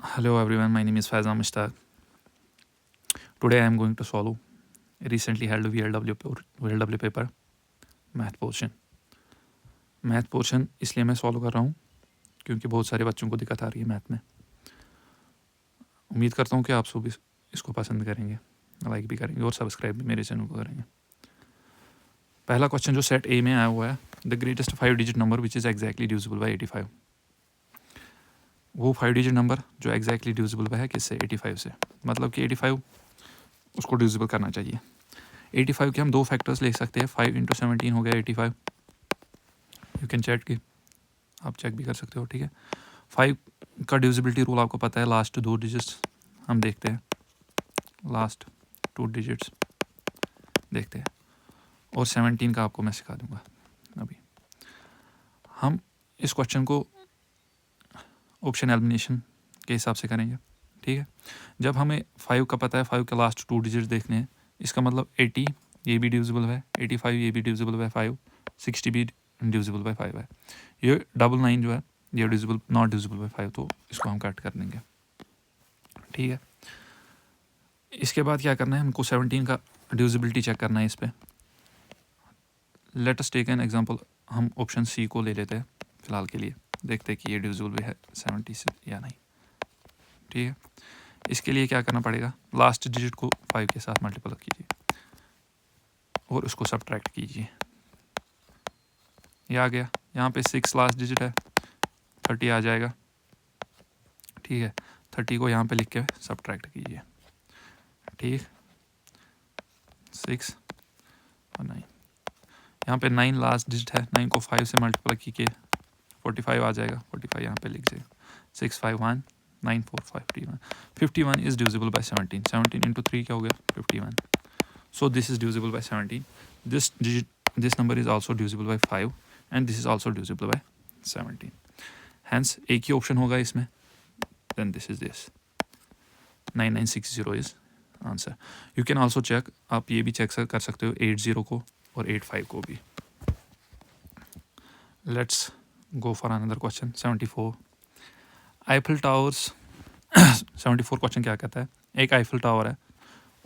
Hello everyone, my name is Faizan Mushtaq. Today I am going to solve a recently held VLW paper, math portion. Math portion इसलिए मैं solve कर रहा हूँ क्योंकि बहुत सारे बच्चों को दिक्कत आ रही है मैथ में। उम्मीद करता हूँ कि आप सब इसको पसंद करेंगे, लाइक भी करेंगे और सब्सक्राइब भी मेरे चैनल को करेंगे। पहला क्वेश्चन जो सेट ए में आया हुआ है, the greatest 5 digit number which is exactly divisible by 85। वो 5 डिजिट नंबर जो एग्जैक्टली डिविजिबल बाय है किससे? 85 से। मतलब कि 85 उसको डिविजिबल करना चाहिए। 85 के हम दो फैक्टर्स ले सकते हैं। 5 × 17 हो गया 85। यू कैन चेक की, आप चेक भी कर सकते हो, ठीक है। 5 का डिविजिबिलिटी रूल आपको पता है, लास्ट 2 डिजिट्स हम देखते हैं, लास्ट 2 डिजिट्स देखते हैं। और 17 का आपको मैं सिखा दूंगा अभी। हम इस क्वेश्चन को ऑप्शन एलिमिनेशन के हिसाब से करेंगे, ठीक है। जब हमें 5 का पता है, 5 के लास्ट 2 डिजिट देखने हैं, इसका मतलब 80 ये भी डिविजिबल है, 85 ये भी डिविजिबल बाय 5, 60 भी डिविजिबल बाय 5 है। ये 99 जो है ये डिविजिबल नॉट डिविजिबल बाय 5, तो इसको हम कट कर देंगे, ठीक है। इसके बाद क्या करना है, हमको 17 का डिविजिबिलिटी चेक करना है इस पर। Let us take an example, हम ऑप्शन सी को ले लेते हैं फिलहाल के लिए, देखते हैं कि ये डिविजिबल भी है 70 से या नहीं, ठीक है। इसके लिए क्या करना पड़ेगा, लास्ट डिजिट को 5 के साथ मल्टीपल कीजिए और उसको सब्ट्रैक्ट कीजिए। ये आ गया, यहाँ पे 6 लास्ट डिजिट है, 30 आ जाएगा, ठीक है। 30 को यहाँ पे लिख के सब्ट्रैक्ट कीजिए, ठीक। 6 और 9, यहाँ पे 9 लास्ट डिजिट है, 9 को 5 से मल्टीपल कीजिए, 45 आ जाएगा। 45 यहाँ पे लिख जाएगा, 6 5 1 9 4 51। 51 इज डिविजिबल बाय 17। 17 इंटू 3 क्या हो गया? 51। So this is divisible by 17. This number is also divisible by 5 and this is also divisible by 17. Hence एक ही option होगा इसमें, then this is this 9960 is answer. You can also check, आप ये भी check कर सकते हो 80 को और 85 को भी। Let's go for another question. 74 Eiffel Towers 74 question क्या कहता है, एक आईफिल टावर है,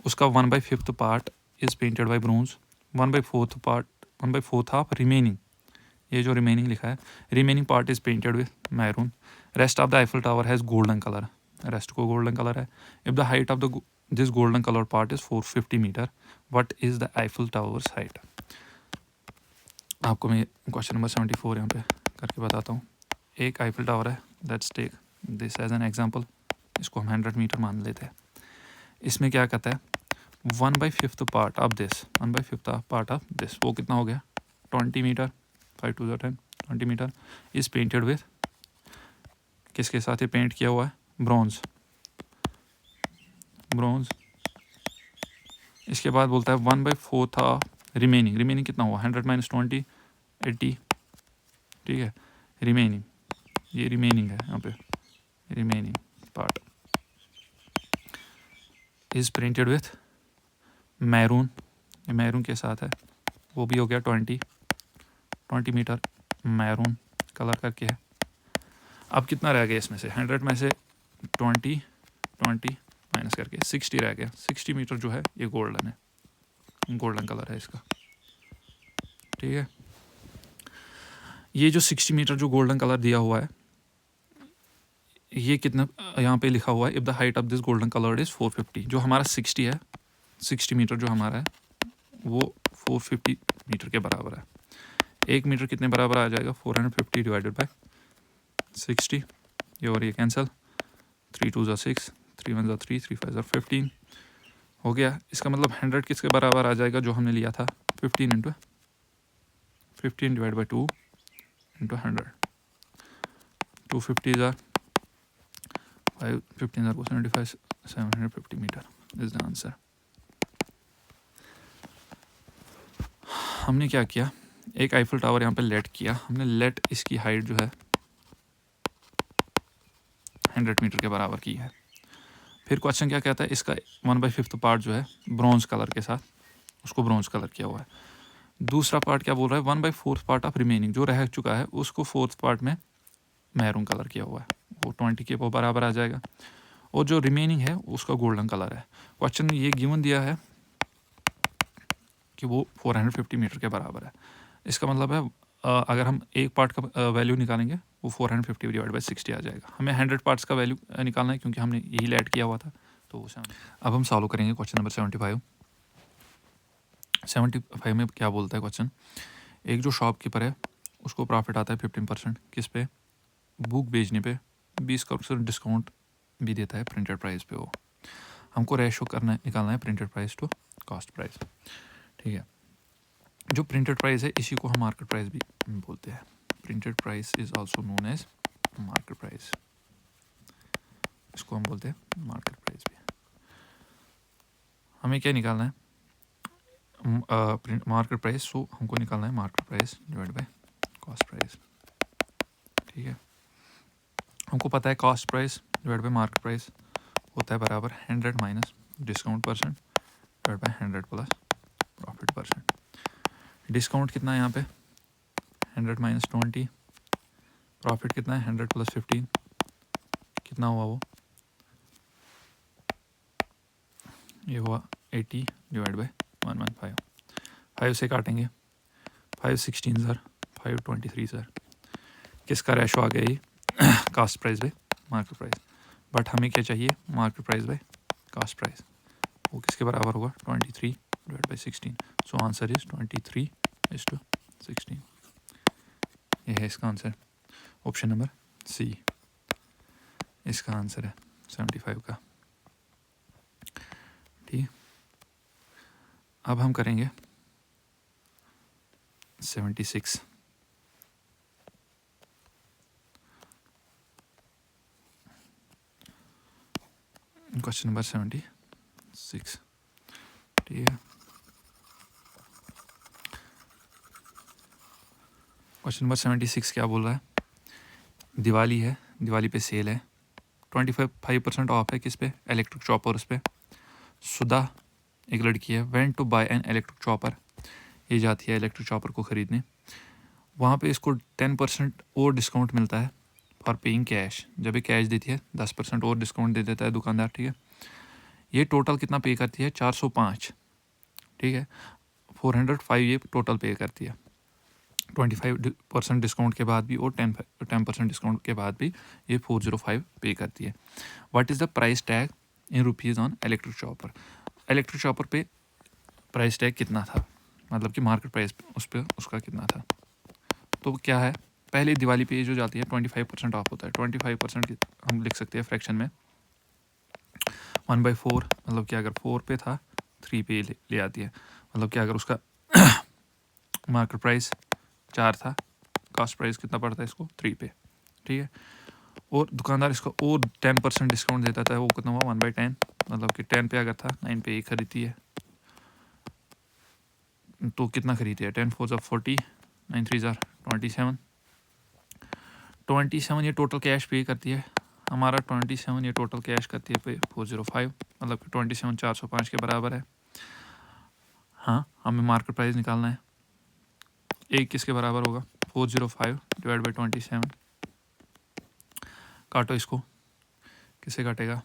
उसका 1/5 part is painted by bronze, 1/4 of remaining, ये जो रिमेनिंग लिखा है, remaining part is painted with maroon, rest of the Eiffel tower has golden colour, rest को गोल्डन कलर है। If the height of the this golden colour part is 450 metre, what is the Eiffel towers height. आपको मैं question number 74 यहाँ पे करके बताता हूँ। एक आईफिल टावर है, let's take this as an example, इसको हम 100 मीटर मान लेते हैं। इसमें क्या कहता है, 1/5 part of this, 1/5 part of this, वो कितना हो गया? 20 metre, 5 2 10 20 metre is painted with, किसके साथ ये पेंट किया हुआ है? Bronze, bronze. इसके बाद बोलता है 1/4 रिमेनिंग, रिमेनिंग कितना हुआ? 100 - 20 80, ठीक है। रिमेनिंग, ये रिमेनिंग है यहाँ पे, remaining part is printed with maroon, ये मैरून के साथ है, वो भी हो गया 20 मीटर मैरून कलर करके है। अब कितना रह गया इसमें से? 100 में से 20 माइनस करके 60 रह गया। 60 मीटर जो है ये गोल्डन है, गोल्डन कलर है इसका, ठीक है। ये जो 60 मीटर जो गोल्डन कलर दिया हुआ है, ये कितना यहाँ पे लिखा हुआ है, if the height of this golden colour is 450, जो हमारा 60 है, 60 मीटर जो हमारा है वो 450 मीटर के बराबर है। 1 मीटर कितने बराबर आ जाएगा? 450 डिवाइडेड बाय 60, ये और ये कैंसिल, 3 2 6, 3 1 3, 3 5 15 हो गया। इसका मतलब 100 किसके बराबर आ जाएगा जो हमने लिया था? 15 divide by 2 into 100, 250 5 15 75, 750 metre is the answer. हमने क्या किया, एक आईफिल टावर यहाँ पे लेट किया हमने, लेट इसकी हाइट जो है 100 मीटर के बराबर की है। फिर क्वेश्चन क्या कहता है, इसका 1/5 पार्ट जो है ब्रॉन्ज कलर के साथ, उसको ब्रॉन्ज कलर किया हुआ है। दूसरा पार्ट क्या बोल रहा है, 1/4 पार्ट ऑफ रिमेनिंग, जो रह चुका है उसको 4th पार्ट में मैरून कलर किया हुआ है, वो 20 के बराबर आ जाएगा, और जो रिमेनिंग है उसका गोल्डन कलर है। क्वेश्चन ये गिवन दिया है कि वो 450 मीटर के बराबर है। इसका मतलब है अगर हम एक पार्ट का वैल्यू निकालेंगे वो 450 डिवाइड बाई 60 आ जाएगा। हमें 100 पार्ट्स का वैल्यू निकालना है क्योंकि हमने यही ऐड किया हुआ था, तो वो अब हम सॉल्व करेंगे क्वेश्चन नंबर 75 में क्या बोलता है क्वेश्चन। एक जो शॉपकीपर है उसको प्रॉफिट आता है 15%, किस पे, बुक बेचने पे, 20% डिस्काउंट भी देता है प्रिंटेड प्राइस पे। वो हमको रेशो निकालना है printed price to cost price, ठीक है। जो प्रिंटेड प्राइस है इसी को हम मार्केट प्राइस भी बोलते हैं। Printed price is also known as market price, इसको हम बोलते हैं मार्केट प्राइस भी। हमें क्या निकालना है, मार्केट प्राइस, सो हमको निकालना है market price divide by cost price, ठीक है। हमको पता है cost price divide by market price होता है बराबर 100 minus discount percent divide by 100 plus profit percent. Discount कितना है यहाँ पे, 100 माइनस 20, प्रॉफिट कितना है 100 प्लस 15, कितना हुआ वो, ये हुआ 80 डिवाइड बाय 115। 5 से काटेंगे, 5 16 सर, 5 23 सर। किसका रेशो आ गया ये, cost price by market price, but हमें क्या चाहिए, market price by cost price. वो किसके बराबर होगा, 23 divide by 16। So answer is 23:16। ये है इसका आंसर, ऑप्शन नंबर सी इसका आंसर है 75 का, ठीक। अब हम करेंगे 76। क्वेश्चन नंबर 76, ठीक है। क्वेश्चन नंबर 76 क्या बोल रहा है, दिवाली है, दिवाली पे सेल है, 25% ऑफ है किस पे, इलेक्ट्रिक चॉपर्स पे। सुधा एक लड़की है, went to buy an electric chopper, ये जाती है इलेक्ट्रिक चॉपर को ख़रीदने। वहाँ पे इसको 10% और डिस्काउंट मिलता है फॉर पेइंग कैश। जब ये कैश देती है 10% और डिस्काउंट दे देता है दुकानदार, ठीक है। ये टोटल कितना पे करती है, 405, ठीक है। 405 ये टोटल पे करती है, 25% डिस्काउंट के बाद भी और 10% डिस्काउंट के बाद भी ये 405 पे करती है। What is the price tag in rupees on electric chopper. Electric chopper पे प्राइस टैग कितना था, मतलब कि मार्केट प्राइस उस पर उसका कितना था। तो क्या है, पहले दिवाली पे जो जाती है 25% ऑफ होता है। 25% हम लिख सकते हैं फ्रैक्शन में 1/4, मतलब कि अगर 4 पे था 3 पे ले आती है। मतलब कि अगर उसका मार्केट प्राइस 4 था, कॉस्ट प्राइस कितना पड़ता है इसको 3 पे, ठीक है। और दुकानदार इसको और 10% डिस्काउंट देता था, वो कितना हुआ 1/10, मतलब कि 10 पे अगर था 9 पे ये खरीदती है, तो कितना खरीदती है, 10 4 40, 9 3 27 ये टोटल कैश पे करती है। हमारा 27 ये टोटल कैश करती है पे 405, मतलब कि 27 405 के बराबर है। हाँ, हमें मार्केट प्राइस निकालना है। एक किसके बराबर होगा, 405 डिवाइड बाई 27। काटो इसको, किससे काटेगा,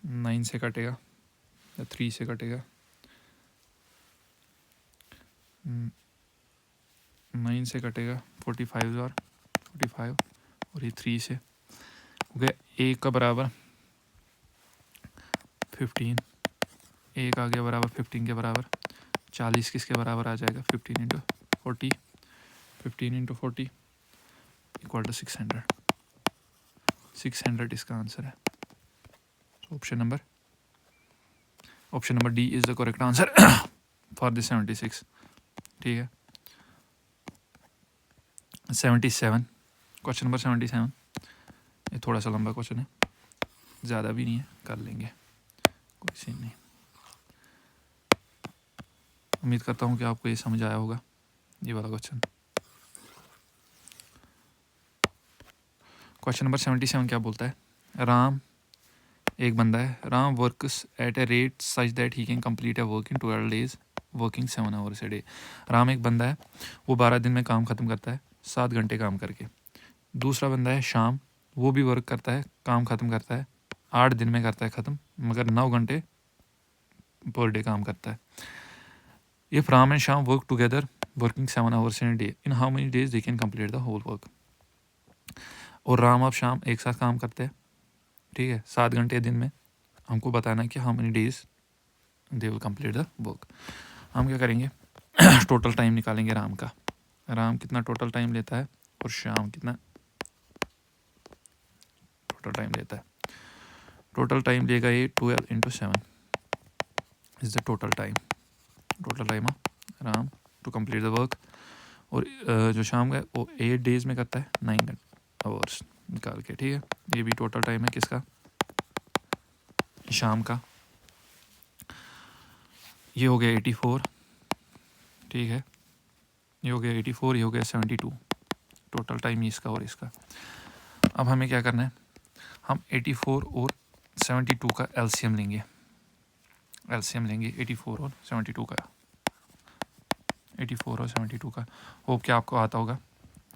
9 से काटेगा या 3 से काटेगा, 9 से कटेगा, 45 और ये 3 से हो गया। एक का बराबर 15, एक आ गया बराबर 15 के बराबर। 40 किसके बराबर आ जाएगा, 15 इंटू 40, 15 इंटू 40 इक्वल टू 600। 600 इसका आंसर है। Option number D is the correct answer for this 76, ठीक है। 77, क्वेश्चन नंबर 77, ये थोड़ा सा लंबा क्वेश्चन है, ज़्यादा भी नहीं है, कर लेंगे, कोई सीन नहीं। उम्मीद करता हूँ कि आपको ये समझ आया होगा ये वाला क्वेश्चन। क्वेश्चन नंबर 77 क्या बोलता है, राम एक बंदा है, Ram works at a rate such that he can complete a work in 12 days working 7 hours a day। Ram एक बंदा है, वो 12 दिन में काम ख़त्म करता है 7 घंटे काम करके। दूसरा बंदा है श्याम, वो भी वर्क करता है, काम ख़त्म करता है, 8 दिन में करता है ख़त्म, मगर 9 घंटे पर डे काम करता है। If Ram and Shyam work together working 7 hours in a day, in how many days they can complete the whole work. और राम और श्याम एक साथ काम करते हैं, ठीक है, 7 घंटे दिन में। हमको बताना है कि how many days they will complete the work. हम क्या करेंगे, टोटल टाइम निकालेंगे राम का। राम कितना टोटल टाइम लेता है और श्याम कितना टोटल टाइम लेता है। टोटल टाइम लेगा ये 12 into 7 is the total time. Total time Ram to complete the work. और जो शाम का है वो 8 डेज में करता है, 9 आवर्स निकाल के, ठीक है। ये भी टोटल टाइम है किसका, शाम का। ये हो गया 84, ठीक है, ये हो गया 84, ये हो गया 72, टोटल टाइम इसका और इसका। अब हमें क्या करना है, हम 84 और 72 का एलसीएम लेंगे। एलसीएम लेंगे 84 और 72 का, 84 और 72 का। होप क्या आपको आता होगा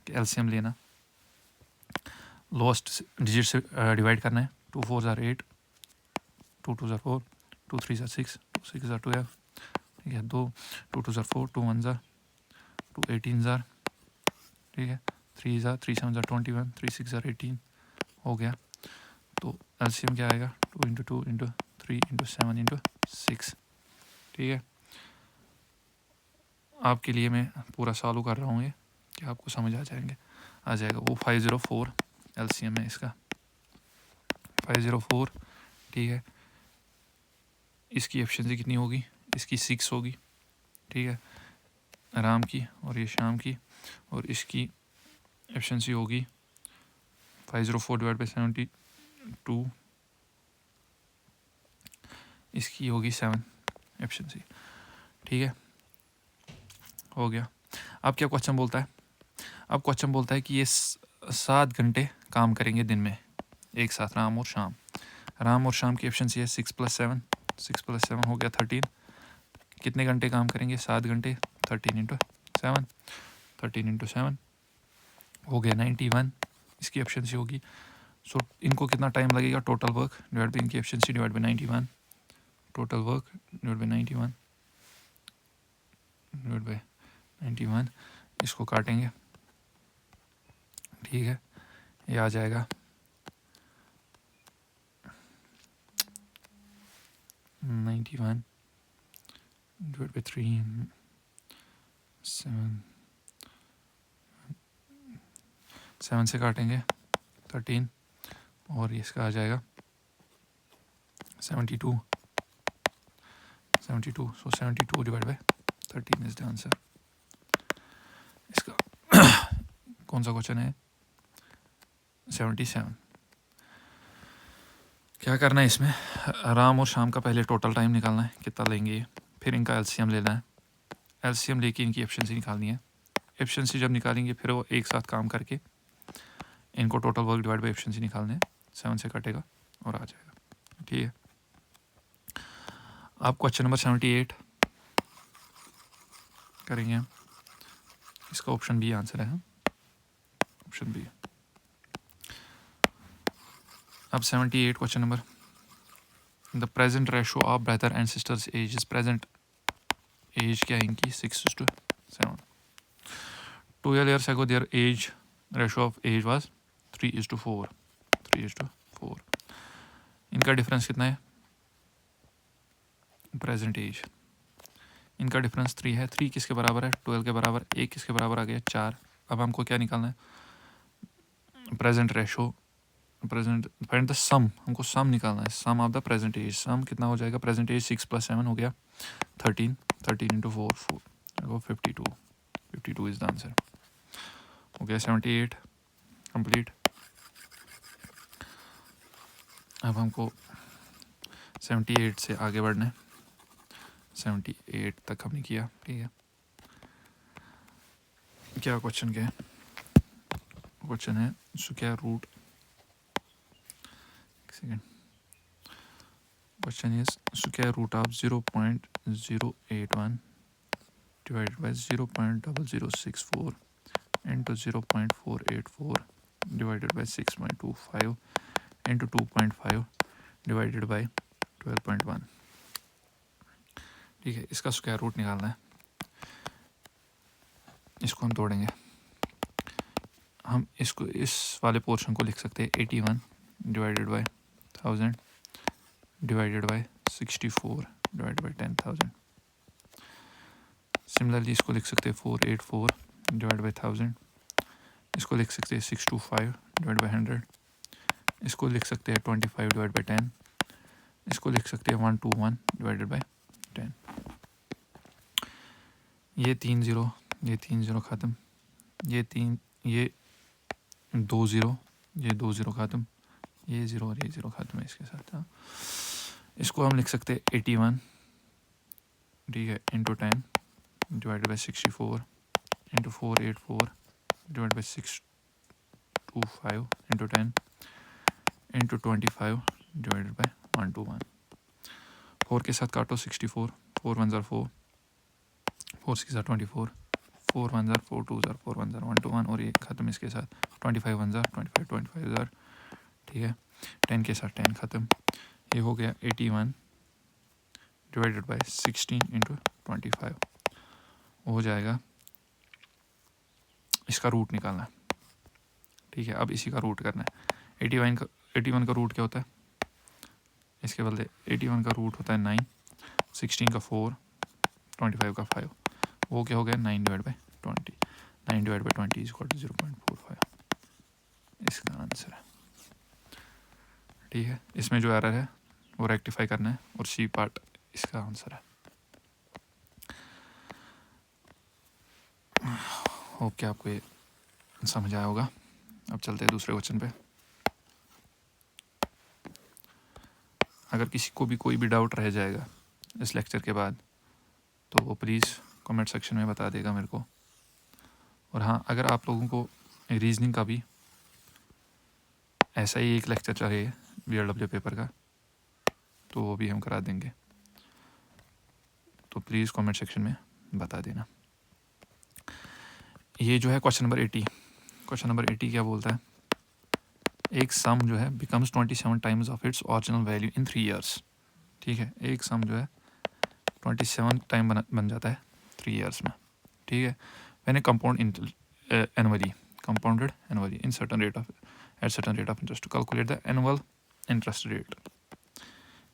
कि एलसीएम लेना, लोएस्ट डिजिट से डिवाइड करना है। 2 4 ज़ार 8, 2 2 ज़ार 4, 2 3 ज़ार 6, 2 6 ज़ार 12, ठीक है, 2 2 ज़ार 4, 2 1 ज़ार 2 18 ज़ार, ठीक है, 3 ज़ार 3 7 ज़ार 21, 3 6 ज़ार 18 हो गया। तो एलसीएम क्या आएगा, 2 इंटू 2 इंटू 3 इंटू 7 इंटू 6, ठीक है। आपके लिए मैं पूरा सॉल्व कर रहा हूँ ये, कि आपको समझ आ जाएगा। वो 504 एलसीएम है इसका, 504, ठीक है। इसकी एफिशिएंसी कितनी होगी, इसकी 6 होगी, ठीक है, राम की और ये शाम की। और इसकी एफिशिएंसी होगी 504 डिवाइड बाई 72, इसकी होगी 7 एफिशिएंसी, ठीक है, हो गया। अब क्या क्वेश्चन बोलता है, अब क्वेश्चन बोलता है कि ये 7 घंटे काम करेंगे दिन में एक साथ, राम और शाम। राम और शाम की एफिशिएंसी है 6 + 7, 6 + 7 हो गया 13। कितने घंटे काम करेंगे, 7 घंटे, 13 इंटू 7, 13 इंटू 7 हो गया 91, इसकी एफिशिएंसी होगी। सो इनको कितना टाइम लगेगा, टोटल वर्क डिवाइड बाई इनकी efficiency divide by 91, total work divide by 91 divide by 91, इसको काटेंगे, ठीक है, ये आ जाएगा 91 डिवाइड बाई 3, 7 से काटेंगे 13, और इसका आ जाएगा 72, सो 72 divide by 13 is the answer. इसका कौन सा क्वेश्चन है, 77। क्या करना है इसमें, राम और शाम का पहले टोटल टाइम निकालना है, कितना लेंगे ये, फिर इनका एलसीएम लेना है, एलसीएम लेके इनकी एफिशिएंसी निकालनी है। एफिशिएंसी जब निकालेंगे फिर वो एक साथ काम करके इनको total work divide by efficiency निकालने हैं, 7 से कटेगा और आ जाएगा, ठीक है। आप क्वेश्चन नंबर 78 करेंगे हम, इसका ऑप्शन बी आंसर है, ऑप्शन बी। अब 78 question number, the present ratio of brother and sisters age is, present age क्या है इनकी, 6:7। 12 years ago their age ratio of age was 3:4, 3:4। इनका डिफरेंस कितना है, प्रेजेंट एज, इनका डिफरेंस 3 है। 3 किसके बराबर है, 12 के बराबर। 1 किसके बराबर आ गया, 4। अब हमको क्या निकालना है, present ratio, present find the sum, हमको सम निकालना है, sum of the present age. Sum कितना हो जाएगा, प्रेजेंट एज 6 + 7 हो गया 13, 13 इंटू 4 52, 52 इज द आंसर। हो गया 78 कंप्लीट। अब हमको 78 से आगे बढ़ना है, 78 तक हमने किया, ठीक है। क्या क्वेश्चन क्या है, क्वेश्चन है square root, second, question is square root of 0.081 divided by 0.0064 into 0.484 divided by 6.25 into 2.5 divided by 12.1। ठीक है, इसका स्क्वायर रूट निकालना है। इसको हम तोड़ेंगे। हम इसको इस वाले पोर्शन को लिख सकते हैं 81 divided by 1000 divided by 64 divided by 10,000। Similarly इसको लिख सकते हैं 484 डिवाइड बाई 1000। इसको लिख सकते हैं 625 डिवाइड बाई 100। इसको लिख सकते हैं 25 डिवाइड बाई 10। इसको लिख सकते हैं 121 डिवाइडेड बाई 10। ये 3 0 ख़त्म, ये 2 0, ये 2 0 ख़त्म, ये 0 और ये 0 ख़त्म है इसके साथ। हाँ, इसको हम लिख सकते हैं 81, ठीक है, into 10 divided by 64 into 484 divide by 625 into 10 into 25 divided by 121। 4 के साथ काटो 64, 4 1 ज़ार 4, 4 के साथ 24, 4 1 ज़ार 4 2 ज़ार 4 1 ज़ार 1 2 1 और ये ख़त्म इसके साथ 25 1 ज़ार 25 ज़ार। ठीक है, 10 के साथ 10 ख़त्म। ये हो गया 81 डिवाइडेड बाई 16 इंटू 25 हो जाएगा। इसका रूट निकालना है। ठीक है, अब इसी का रूट करना है। 81 का रूट क्या होता है? इसके बदले 81 का रूट होता है 9, 16 का 4, 25 का 5। वो क्या हो गया 9 divide by 20। 9 divide by 20 is equal to 0.45। इसका आंसर है। ठीक है, इसमें जो एरर है वो रेक्टिफाई करना है और सी पार्ट इसका आंसर है। होप कि आपको ये समझ आया होगा। अब चलते हैं दूसरे क्वेश्चन पे। अगर किसी को भी कोई भी डाउट रह जाएगा इस लेक्चर के बाद तो वो प्लीज़ कमेंट सेक्शन में बता देगा मेरे को। और हाँ, अगर आप लोगों को रीजनिंग का भी ऐसा ही एक लेक्चर चाहिए VLW पेपर का तो वो भी हम करा देंगे, तो प्लीज़ कमेंट सेक्शन में बता देना। ये जो है क्वेश्चन नंबर 80। क्वेश्चन नंबर 80 क्या बोलता है? एक सम जो है becomes 27 times of its original value in 3 years. ठीक है, एक सम जो है 27 टाइम बन जाता है 3 ईयर्स में। ठीक है, when A compound annually compounded annually in certain rate of at certain rate of interest to calculate the annual interest rate।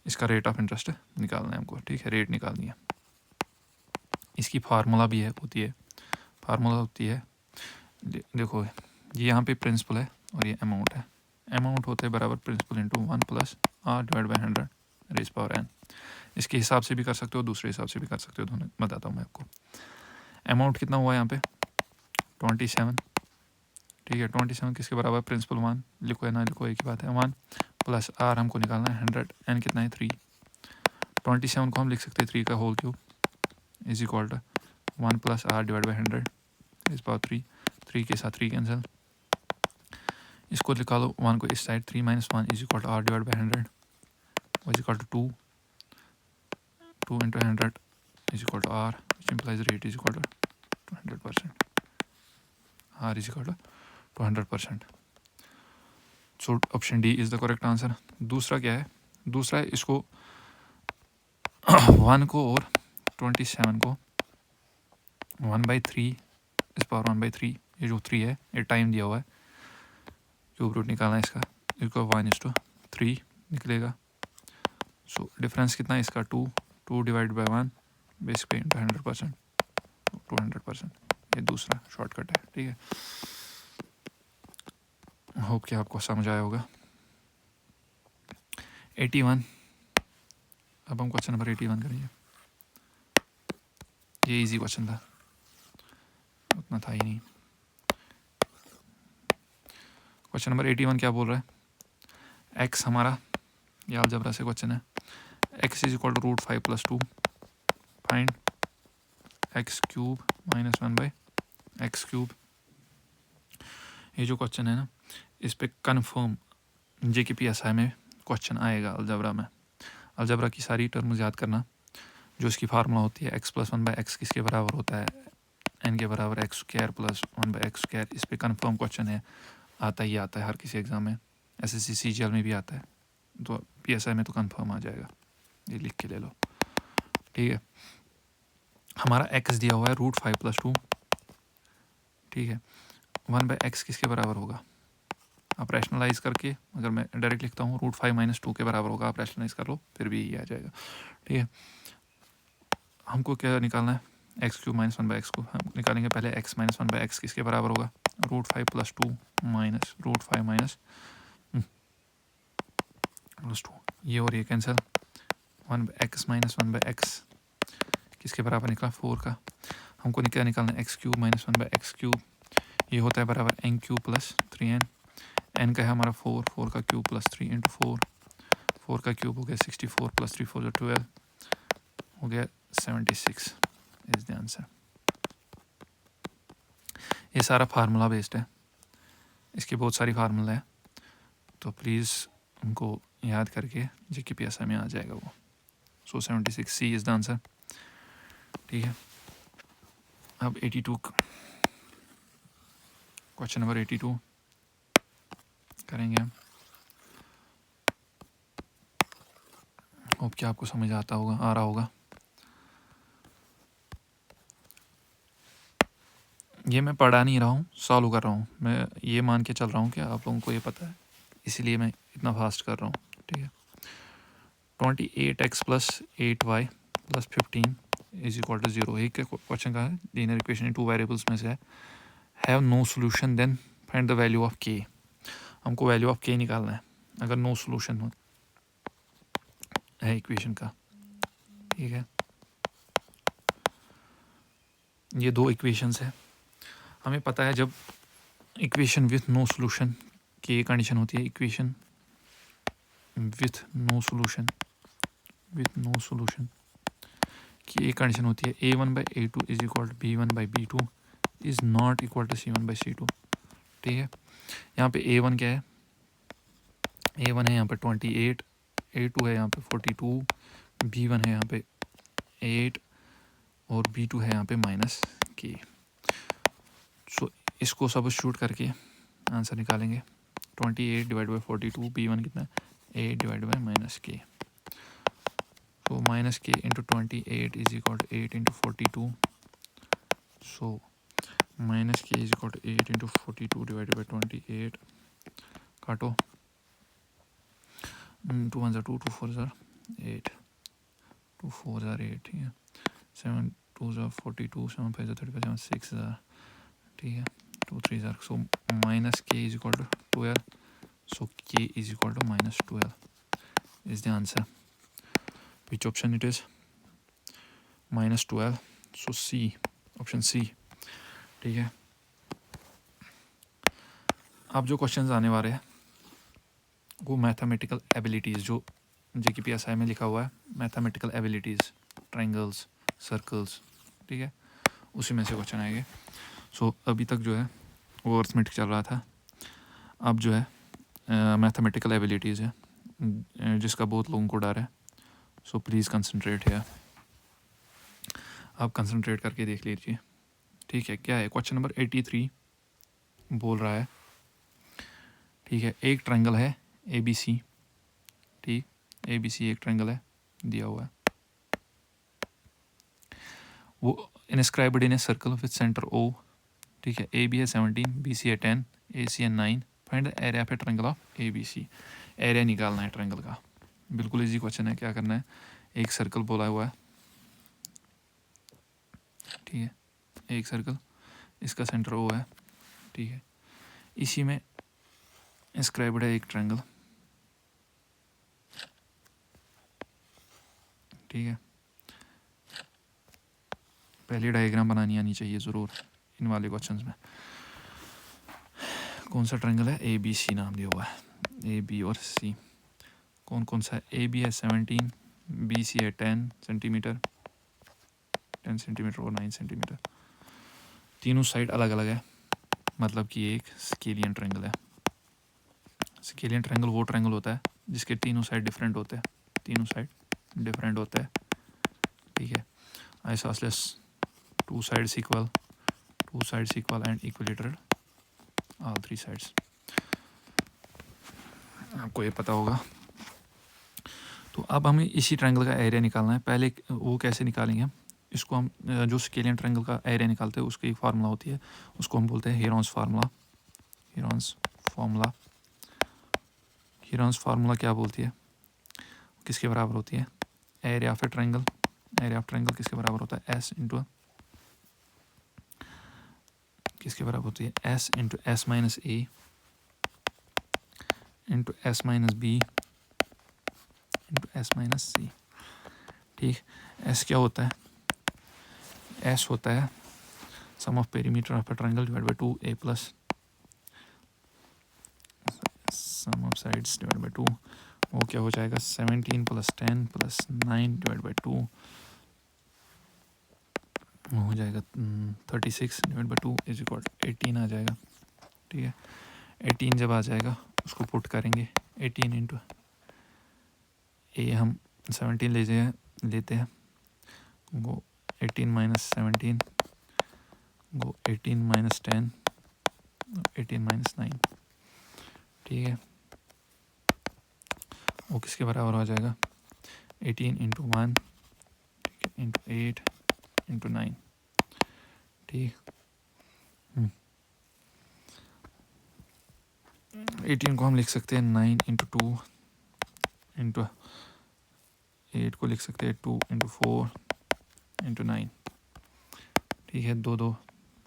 इसका रेट ऑफ इंटरेस्ट निकालना है हमको। ठीक है, रेट निकालनी है। इसकी फार्मूला भी है होती है। फार्मूला होती है, देखो ये यहाँ पे प्रिंसिपल है और ये अमाउंट है। अमाउंट होते हैं बराबर principal into 1 plus r divide by 100 raise power n। इसके हिसाब से भी कर सकते हो, दूसरे हिसाब से भी कर सकते हो, दोनों बताता हूँ मैं आपको। अमाउंट कितना हुआ यहाँ पे 27। ठीक है, 27 किसके बराबर? प्रिंसिपल 1, लिखो है ना लिखो एक ही बात है। 1 प्लस r हमको निकालना है 100, n कितना है 3। 27 को हम लिख सकते हैं 3 का whole cube is equal to 1 plus r divide by 100 is power 3। 3 के साथ 3 कैंसिल। इसको निकालो 1 को इस side, 3 minus 1 is equal to r divide by 100 is equal to 2 into 100 is equal to r which implies rate is equal to 100%। r is equal to 100%। So option D is the correct answer. दूसरा क्या है? दूसरा है इसको 1 को और 27 को 1/3 इस पावर 1/3, ये जो 3 है ये टाइम दिया हुआ है, क्यूब रूट निकालना है इसका। इसको 1:3 निकलेगा। सो डिफरेंस कितना है इसका 2 डिवाइड बाई 1 बेस पे इंटू 100%, 200%। ये दूसरा शॉर्टकट है। ठीक है, होप कि आपको समझ आया होगा। 81, अब हम क्वेश्चन नंबर 81 करेंगे। ये इजी क्वेश्चन था, उतना था ही नहीं। क्वेश्चन नंबर 81 क्या बोल रहा है? x हमारा, ये अलजेब्रा से क्वेश्चन है। x is equal to root 5 plus 2 find x cube minus 1/x³। ये जो क्वेश्चन है ना, इस पे कन्फर्म JKPSI में क्वेश्चन आएगा अलजेब्रा में। अलजेब्रा की सारी टर्म्स याद करना। जो इसकी फार्मूला होती है x प्लस 1/x किसके बराबर होता है? n के बराबर x² प्लस 1/x²। इस पे कन्फर्म क्वेश्चन है आता ही आता है हर किसी एग्ज़ाम में, SSC CGL में भी आता है, तो PSI में तो कंफर्म आ जाएगा, ये लिख के ले लो। ठीक है, हमारा x दिया हुआ है √5 + 2। ठीक है, 1/x किसके बराबर होगा? आप रैशनलाइज करके, अगर मैं डायरेक्ट लिखता हूँ √5 - 2 के बराबर होगा, आप रैशनलाइज कर लो फिर भी ये आ जाएगा। ठीक है, हमको क्या निकालना है? x³ - 1/x को हम निकालेंगे पहले। x - 1/x किसके बराबर होगा? √5 + 2 माइनस √5 + 2, ये और ये कैंसिल। 1x - 1/x किसके बराबर निकला? 4 का। हमको क्या निकालना है? x³ - 1/x³, ये होता है बराबर n³ + 3n। n का है हमारा 4, 4 का क्यूब + 3 × 4, 4 का क्यूब हो गया 64 + 3 = 4 = 12, हो गया 76 इज द आंसर। ये सारा फार्मूला बेस्ड है, इसकी बहुत सारी फार्मूला है, तो प्लीज़ उनको याद करके GK PSI में आ जाएगा वो। सो 76 C इज़ द आंसर। ठीक है, अब 82 क्वेश्चन नंबर 82 करेंगे हम। होप कि आपको समझ आता होगा, आ रहा होगा। ये मैं पढ़ा नहीं रहा हूँ, सॉल्व कर रहा हूँ। मैं ये मान के चल रहा हूँ कि आप लोगों को ये पता है, इसीलिए मैं इतना फास्ट कर रहा हूँ। ठीक है, 28x + 8y + 15 = 0। एक क्वेश्चन का है, लीनियर इक्वेशन 2 वेरिएबल्स में से है, have no solution then find the value of k। हमको वैल्यू ऑफ k निकालना है अगर नो सोल्यूशन हो है इक्वेशन का। ठीक है, ये दो इक्वेशंस है। हमें पता है जब इक्वेशन विथ नो सोल्यूशन की कंडीशन होती है, इक्वेशन विथ नो सोल्यूशन की एक कंडीशन होती है, a1/a2 = b1/b2 is not equal to c1/c2। ठीक है, यहाँ पे a1 क्या है? a1 है यहाँ पे 28, a2 है यहाँ पे 42, b1 है यहाँ पे 8 और b2 है यहाँ पे -k। सो इसको सब्स्टिट्यूट करके आंसर निकालेंगे। 28 / 42, b1 कितना है? 8 / -k। So -k × 28 = 8 × 42. So -k = 8 × 42 / 28. काटो, 2 1 2, 2 4 8, 2 4 8। ठीक है, 7 2 42, 7 5 35, 7 6। ठीक है, 2 3 सो -k = 12. So k = -12 is the answer. Which option it is? -12. So C, option C. ठीक है, अब जो क्वेश्चंस आने वाले हैं वो मैथमेटिकल एबिलिटीज़, जो GK PSI में लिखा हुआ है, मैथमेटिकल एबिलिटीज़, ट्रायंगल्स, सर्कल्स। ठीक है, उसी में से क्वेश्चन आएंगे। सो अभी तक जो है वो अर्थमेटिक चल रहा था, अब जो है मैथमेटिकल एबिलिटीज़ है, जिसका बहुत लोगों को डर है। सो प्लीज़ कंसंट्रेट है, आप कंसंट्रेट करके देख लीजिए। ठीक है, क्या है? क्वेश्चन नंबर 83 बोल रहा है, ठीक है, एक ट्रायंगल है ABC। ठीक, ABC एक ट्रायंगल है, दिया हुआ है, वो inscribed in a circle with centre O। ठीक है, AB है 17, BC है 10, AC है 9। Find the area of a triangle of ABC। Area निकालना है ट्रायंगल का, बिल्कुल इजी क्वेश्चन है। क्या करना है? एक सर्कल बोला हुआ है, ठीक है, एक सर्कल, इसका सेंटर O है। ठीक है, इसी में इंस्क्राइब्ड है एक ट्रायंगल। ठीक है, पहली डायग्राम बनानी आनी चाहिए ज़रूर इन वाले क्वेश्चंस में। कौन सा ट्रायंगल है? ABC नाम दिया हुआ है, AB और C। कौन कौन सा है? AB है 17, BC है 10 सेंटीमीटर, 10 सेंटीमीटर और 9 सेंटीमीटर। तीनों साइड अलग अलग है, मतलब कि एक स्केलियन ट्रायंगल है। स्केलियन ट्रायंगल वो ट्रायंगल होता है जिसके तीनों साइड डिफरेंट होते हैं, तीनों साइड डिफरेंट होता है। ठीक है, isosceles, two sides equal and equilateral, all 3 sides. आपको ये पता होगा। तो अब हमें इसी ट्रायंगल का एरिया निकालना है। पहले वो कैसे निकालेंगे, इसको हम जो स्केलियन ट्रायंगल का एरिया निकालते हैं उसकी एक फार्मूला होती है, उसको हम बोलते हैं हेरॉन्स फार्मूला। हेरॉन्स फार्मूला क्या बोलती है, किसके बराबर होती है, area of a triangle. Area of triangle किसके बराबर होता है, एस इंटू किसके बराबर होती है, S into S minus A into S minus B into S minus C. ठीक, एस क्या होता है, एस होता है sum of perimeter of a triangle divide by 2 a plus sum of sides divide by 2। वो क्या हो जाएगा, 17 प्लस 10 प्लस 9 डिवाइड बाई 2 हो जाएगा 36 डिवाइड बाई 2 इज इक्वल 18 आ जाएगा। ठीक है, 18 जब आ जाएगा उसको पुट करेंगे, 18 इंटू ए हम 17 लेते हैं, वो 18 माइनस 17 वो 18 माइनस 10 18 माइनस 9। ठीक है, वो किसके बराबर हो जाएगा, 18 इंटू 1 ठीक है इंटू 8 इंटू 9। ठीक, 18 को हम लिख सकते हैं 9 इंटू 2 इंटू 8 को लिख सकते हैं 2 इंटू 4 इंटू 9। ठीक है, 2 2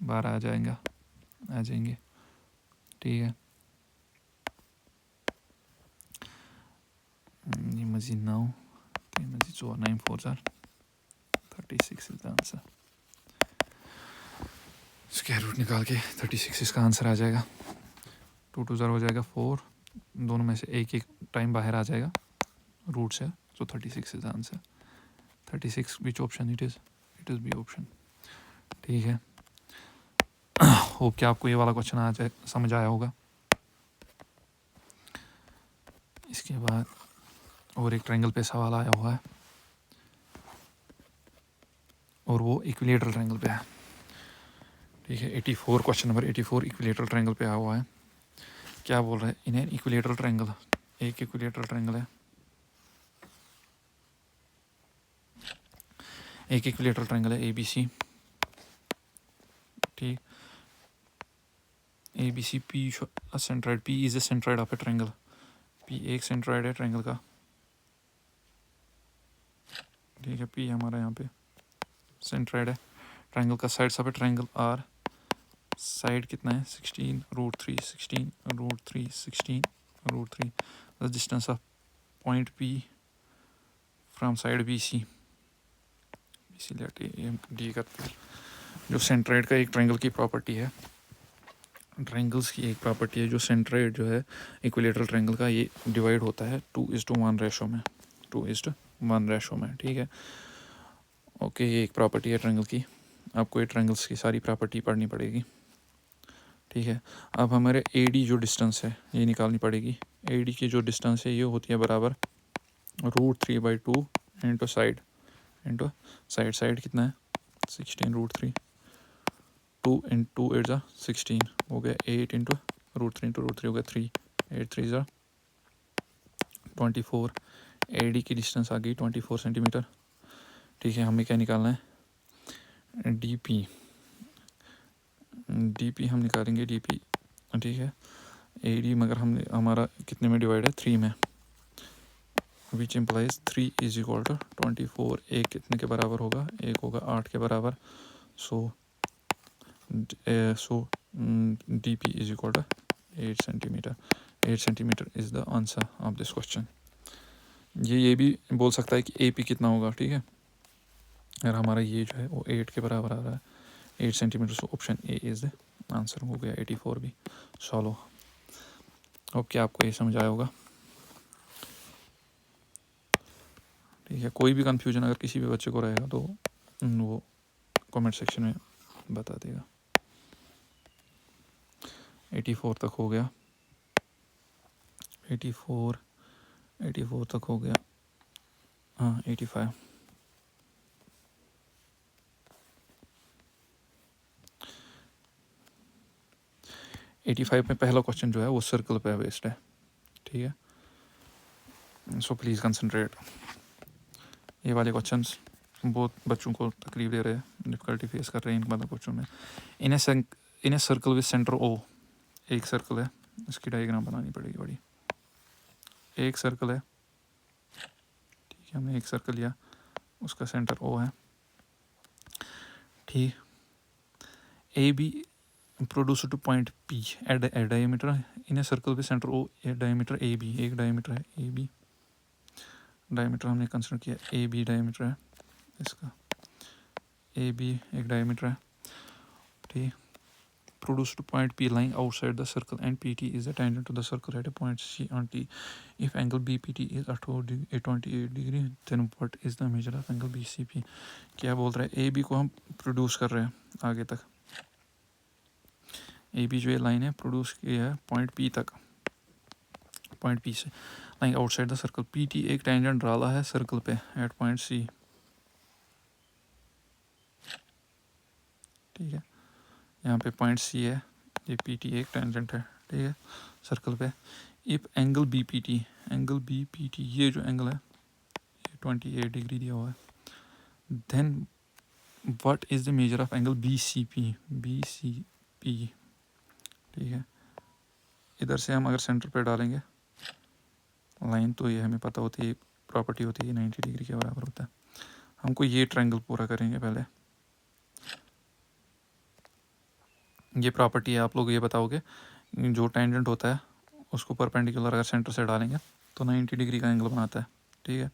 12 आ जाएंगे। ठीक है, ये मजीद 9 मजीद 4 9 4 जार 36 इसका आंसर। स्क्वायर रूट निकाल के 36 इसका आंसर आ जाएगा। 2 2 जार हो जाएगा 4, दोनों में से एक एक टाइम बाहर आ जाएगा रूट से, तो 36 is answer. 36 which option it is B option. ठीक है, होप कि आपको ये वाला क्वेश्चन आ जाए, समझ आया होगा। इसके बाद और एक ट्रायंगल पे सवाल आया हुआ है और वो इक्विलेटरल ट्रायंगल पे है। ठीक है, 84 क्वेश्चन नंबर 84 इक्विलेटरल ट्रायंगल पे आया हुआ है। क्या बोल रहा है, इन एन इक्विलेटरल ट्रायंगल, एक इक्विलेटरल ट्रायंगल है, एक इक्विलेटरल ट्रायंगल है ABC। ठीक, ABC P centroid, P is a centroid of a triangle, P एक सेंट्राइड है ट्रायंगल का। ठीक है, P हमारा यहाँ पे सेंट्राइड है ट्रायंगल का। Sides of a triangle are, side कितना है 16 root 3 16 root 3 16 root 3। The distance of point P from side BC D करते हैं। जो सेंट्राइड का एक ट्रायंगल की प्रॉपर्टी है, ट्रायंगल्स की एक प्रॉपर्टी है, जो सेंट्राइड जो है इक्विलेटरल ट्रायंगल का, ये डिवाइड होता है 2:1 रेशो में, 2:1 रेशो में। ठीक है, ओके, ये एक प्रॉपर्टी है ट्रायंगल की। आपको ये ट्रायंगल्स की सारी प्रॉपर्टी पढ़नी पड़ेगी। ठीक है, अब हमारे AD जो डिस्टेंस है ये निकालनी पड़ेगी। AD की जो डिस्टेंस है ये होती है बराबर √3/2 इंटू साइड साइड कितना है 16 √3, 2 इंटू 8 ज़ा 16 हो गया, 8 इंटू √3 इंटू √3 हो गया 3, 8 3 ज़ा 24। AD की डिस्टेंस आ गई 24 सेंटीमीटर। ठीक है, हमें क्या निकालना है, DP हम निकालेंगे DP। ठीक है, AD मगर हमारा कितने में डिवाइड है 3 में, which implies 3 is equal to 24। एक कितने के बराबर होगा, एक होगा 8 के बराबर। So DP is equal to 8 centimetre. 8 centimetre is the answer of this question. ये भी बोल सकता है कि AP कितना होगा। ठीक है, अगर हमारा ये जो है वो 8 के बराबर आ रहा है 8 centimetre, so option A is the answer. हो गया 84 भी सॉल्व। ओके, आपको ये समझ आया होगा। ठीक है, कोई भी कंफ्यूजन अगर किसी भी बच्चे को रहेगा तो वो कमेंट सेक्शन में बता देगा। 84 तक हो गया, 84 तक हो गया। हाँ, 85। में पहला क्वेश्चन जो है वो सर्कल पे बेस्ड है। ठीक है, सो प्लीज़ कंसनट्रेट। ये वाले क्वेश्चंस बहुत बच्चों को तकलीफ दे रहे हैं, डिफ़िकल्टी फेस कर रहे हैं इन वाले क्वेश्चन में। In a circle with centre O, एक सर्कल है, इसकी डायग्राम बनानी पड़ेगी बड़ी। एक सर्कल है, ठीक है, हमने एक सर्कल लिया, उसका सेंटर ओ है, ठीक। A B produce to point P at diameter in a circle with centre O, diameter A B, एक डायमीटर है ए बी, डायमीटर हमने कंसिडर किया ए बी डायमीटर है इसका, ए बी एक डायमीटर है, ठीक। Produced to point P lying outside the circle and PT is the tangent to the circle at a point C on T. If angle BPT is 28 degree, then what is the measure of angle BCP? क्या बोल रहा है, A B को हम produce कर रहे हैं आगे तक, ए बी जो ये लाइन है प्रोड्यूस किया है पॉइंट पी तक, पॉइंट पी से lying outside the circle, P T एक टेंजेंट डाला है सर्कल पे एट पॉइंट सी, ठीक है, यहाँ पे पॉइंट सी है, ये पी टी एक टेंजेंट है, ठीक है, सर्कल पे। If angle B P T, angle B P T ये जो एंगल है ये 28 डिग्री दिया हुआ है, then what is the measure of angle B C P, B C P, ठीक है। इधर से हम अगर सेंटर पे डालेंगे लाइन, तो ये हमें पता होती है, प्रॉपर्टी होती है 90 डिग्री के बराबर होता है। हमको ये ट्रायंगल पूरा करेंगे पहले, ये प्रॉपर्टी है, आप लोग ये बताओगे जो टेंजेंट होता है उसको परपेंडिकुलर अगर सेंटर से डालेंगे तो 90 डिग्री का एंगल बनाता है, ठीक है।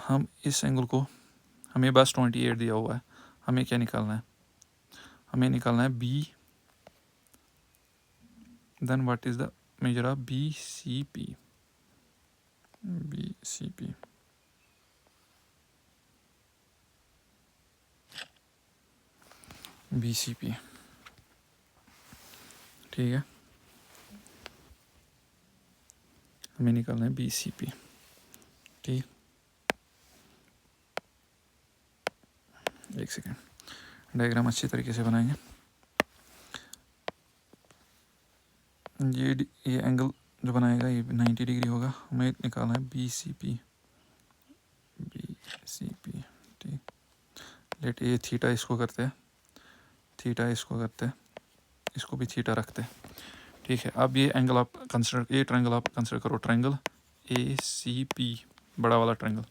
हम इस एंगल को, हमें बस 28 दिया हुआ है, हमें क्या निकालना है, हमें निकालना है B, then what is the measure of B C P, B C P, B C P, ठीक है, हमें निकालना है बी सी पी, ठीक। एक सेकेंड, डायग्राम अच्छी तरीके से बनाएंगे। ये एंगल जो बनाएगा ये 90 डिग्री होगा, हमें निकालना है B C P, B C P, ठीक। लेट ए थीटा इसको करते हैं, थीटा इसको करते हैं, इसको भी थीटा रखते हैं, ठीक है। अब ये एंगल आप कंसिडर, ये ट्रायंगल आप कंसिडर करो, ट्रायंगल ए सी पी, बड़ा वाला ट्रायंगल,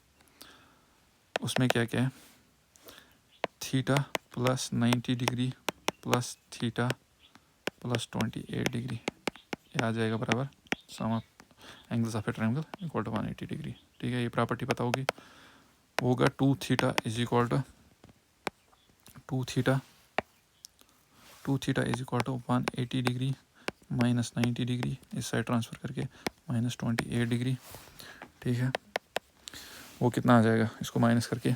उसमें क्या क्या है, theta plus 90 degree plus theta plus 28 degree, ये आ जाएगा बराबर sum of angles of a triangle equal to 180 degree, ठीक है। ये प्रॉपर्टी पता होगी, होगा 2 theta is equal to 2 theta, 2 theta is equal to 180 degree minus 90 degree, इस साइड ट्रांसफ़र करके माइनस 28 डिग्री, ठीक है। वो कितना आ जाएगा, इसको माइनस करके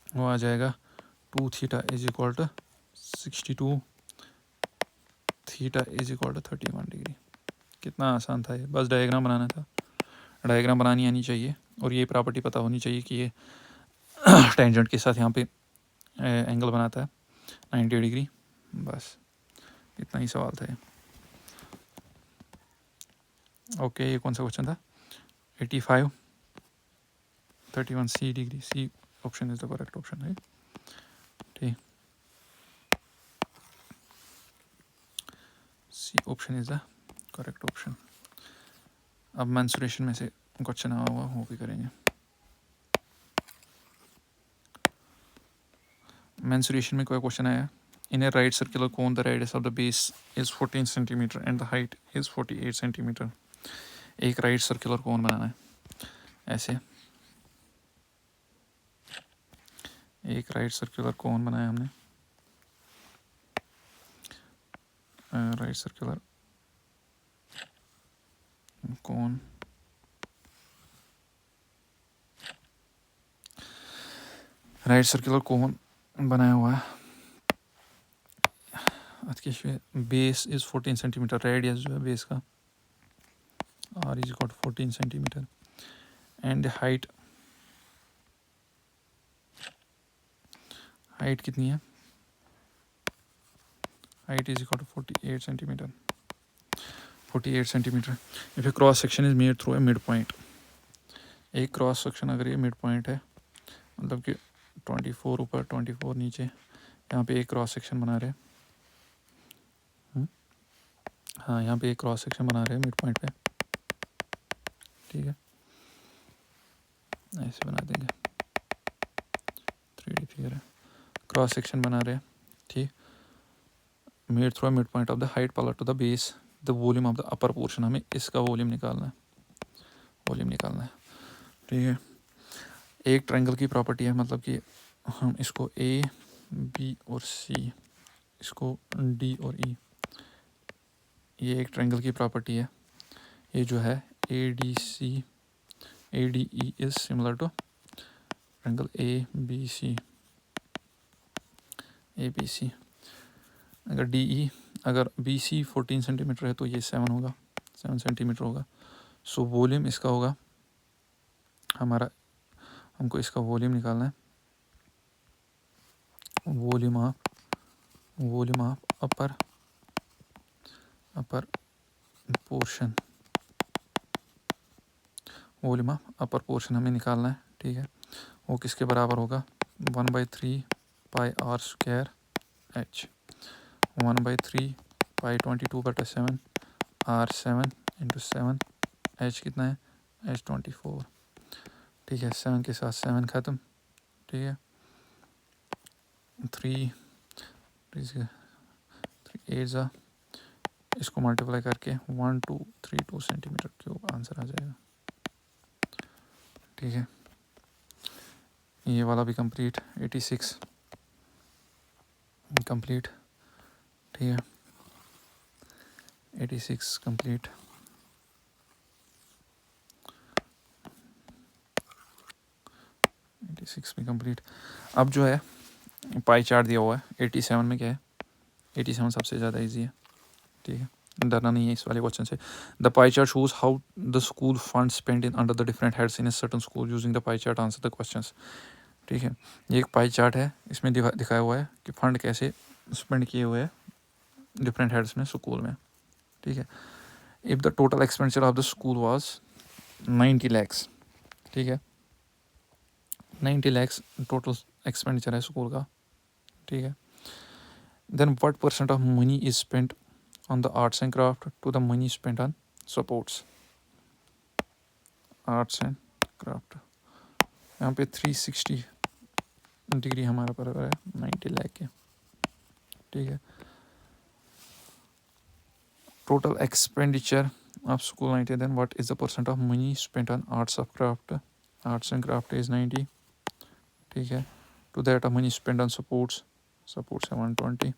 वो आ जाएगा 2 theta is equal to 62, theta is equal to 31 degree. कितना आसान था ये, बस डायग्राम बनाना था, डायग्राम बनानी आनी चाहिए और ये प्रॉपर्टी पता होनी चाहिए कि ये टेंजेंट के साथ यहाँ पे एंगल बनाता है 90 डिग्री, बस इतना ही सवाल था ये। ओके, ये कौन सा क्वेश्चन था, 85, 31 C degree, C option is the correct option, है ठीक, C option is the correct option. अब मेंसुरेशन में से क्वेश्चन आया हुआ वो भी करेंगे। मेंसुरेशन में कोई क्वेश्चन आया, in a right circular cone the radius of the base is 14 centimetre and the height is 48 centimetre. एक राइट सर्कुलर कोन बनाना है, ऐसे एक राइट सर्कुलर कोन बनाया हमने, right circular cone, right circular cone बनाया हुआ है, बेस इज 14 सेंटीमीटर, रेडियस जो है बेस का R is equal to 14 centimetre and height, height कितनी है, height is equal to 48 centimetre. 48 centimetre. If a cross section is made through a mid point, एक cross section अगर ये mid point है, मतलब कि 24 ऊपर 24 नीचे, यहाँ पे एक क्रॉस सेक्शन बना रहे हैं। हाँ, यहाँ पे एक क्रॉस सेक्शन बना रहे हैं मिड पॉइंट पे, ठीक है, ऐसे बना देंगे, 3D फिगर है, क्रॉस सेक्शन बना रहे हैं, ठीक, made through mid point of the height parallel to the base the volume of the upper portion, हमें इसका वॉल्यूम निकालना है, ठीक है। एक ट्रायंगल की प्रॉपर्टी है, मतलब कि हम इसको ए बी और सी, इसको डी और ई, ये एक ट्रायंगल की प्रॉपर्टी है। ये जो है A D E is similar to triangle A B C. अगर बी सी 14 सेंटीमीटर है तो ये 7 सेंटीमीटर होगा। सो वॉल्यूम इसका होगा हमारा, हमको इसका वॉल्यूम निकालना है, volume of upper portion, volume of upper portion हमें निकालना है, ठीक है। वो किसके बराबर होगा, 1/3 pi r square h, 1/3 pi 22/7 R7 into 7, h कितना है, एच 24, ठीक है। 7 के साथ 7 ख़त्म, ठीक है। 3 8 इसको मल्टीप्लाई करके 1232 सेंटीमीटर क्यूब आंसर आ जाएगा, ठीक है। ये वाला भी कंप्लीट, 86 कंप्लीट, ठीक है, 86 कंप्लीट। भी कंप्लीट। अब जो है पाई चार्ट दिया हुआ है 87 में, क्या है 87 सबसे ज़्यादा इजी है, ठीक है, डरना नहीं है इस वाले क्वेश्चन से। The pie chart shows how the school fund spend in under the different heads in a certain school using the pie chart answer the questions, ठीक है। ये एक पाई चार्ट है, इसमें दिखाया हुआ है कि फंड कैसे स्पेंड किए हुए हैं डिफरेंट हेड्स में स्कूल में, ठीक है। If the total expenditure of the school was 90 lakhs, ठीक है, 90 lakhs टोटल एक्सपेंडिचर है स्कूल का, ठीक है। Then what % of money is spent on the arts and craft to the money spent on sports, arts and craft, यहाँ पे 360 degree हमारा बराबर है 90 लाख के, ठीक है। Total expenditure of school 90, then what is the % of money spent on arts and craft is 90, ठीक है। To that of money spent on sports है 120,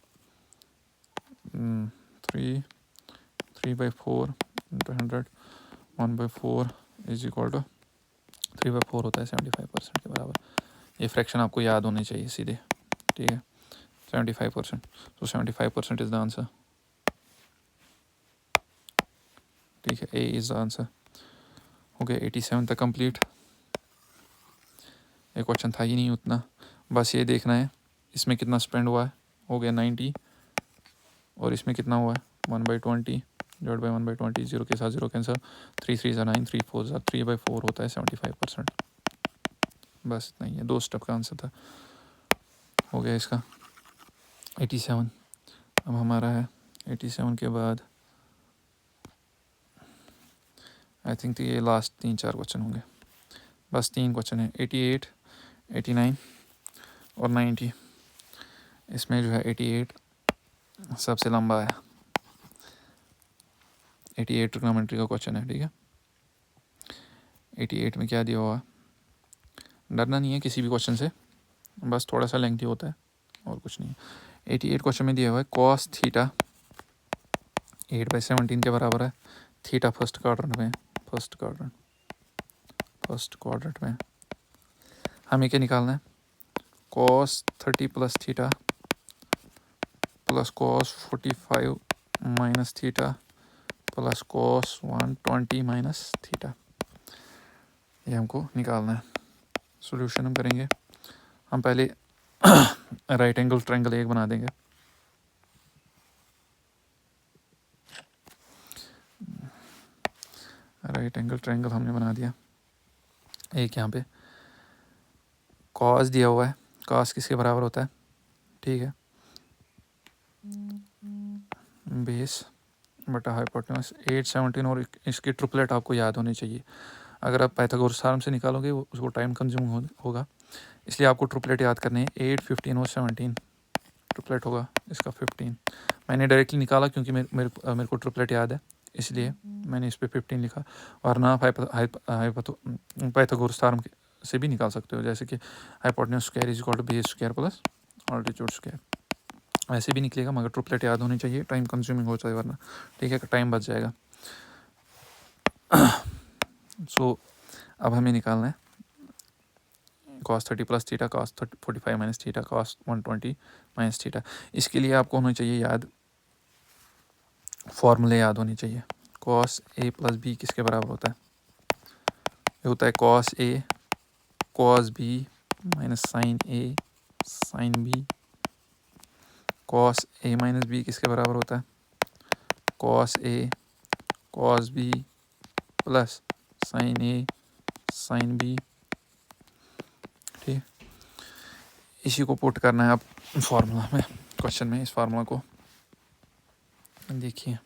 3/4 इंटू 100, 1/4 इज इक्वल टू 3/4 होता है 75% के बराबर। ये फ्रैक्शन आपको याद होने चाहिए सीधे, ठीक है, 75%, तो 75% इज द आंसर, ठीक है, ए इज द आंसर। हो गया 87 तक कंप्लीट। ये क्वेश्चन था ही नहीं उतना, बस ये देखना है इसमें कितना स्पेंड हुआ है, हो गया 90, और इसमें कितना हुआ है 1/20 डिवाइड बाई 1/20, 0 के साथ 0 कैंसर, 3 3 9, 3 4 3/4 होता है 75%, बस इतना ही है, 2 स्टेप का आंसर था। हो गया इसका 87। अब हमारा है 87 के बाद आई थिंक तो ये लास्ट 3-4 क्वेश्चन होंगे, बस 3 क्वेश्चन है, 88, 89 और 90। इसमें जो है 88 सबसे लंबा है, 88 ट्रिग्नोमेट्री का क्वेश्चन है, ठीक है। 88 में क्या दिया हुआ, डरना नहीं है किसी भी क्वेश्चन से, बस थोड़ा सा लेंथी होता है और कुछ नहीं है। 88 क्वेश्चन में दिया हुआ है कॉस थीटा 8/17 के बराबर है, थीटा फर्स्ट क्वाड्रेंट में हमें क्या निकालना है, cos 30 plus theta plus cos 45 minus theta plus cos 120 minus theta, ये हमको निकालना है। सॉल्यूशन हम करेंगे, हम पहले राइट एंगल ट्रायंगल एक बना देंगे, राइट एंगल ट्रायंगल हमने बना दिया। एक यहाँ पे कॉस दिया हुआ है, कॉस किसके बराबर होता है, ठीक है, बेस बटा हाइपोटेनस 817, और इसकी ट्रिपलेट आपको याद होनी चाहिए। अगर आप पाइथागोरस थ्योरम से निकालोगे वो उसको टाइम कंज्यूम होगा, इसलिए आपको ट्रिपलेट याद करने हैं। 8, 15 और 17 ट्रिपलेट होगा इसका 15। मैंने डायरेक्टली निकाला क्योंकि मेरे को ट्रिपलेट याद है, इसलिए मैंने इस पर 15 लिखा। वरना पाइथागोरस थ्योरम से भी निकाल सकते हो, जैसे कि hypotenuse square is equal to base square plus altitude square, वैसे भी निकलेगा, मगर ट्रिपलेट याद होनी चाहिए, टाइम कंज्यूमिंग हो जाए वरना, ठीक है, टाइम बच जाएगा। सो अब हमें निकालना है cos 30 plus theta, cos 45 minus theta, cos 120 minus theta. इसके लिए आपको होना चाहिए याद, फॉर्मूले याद होनी चाहिए। cos a प्लस बी किसके बराबर होता है, ये होता है cos a cos b minus sine a sine b। cos a minus b किसके बराबर होता है, cos a cos b plus sine a sine b, ठीक। इसी को पुट करना है अब फार्मूला में, क्वेश्चन में। इस फार्मूला को देखिए,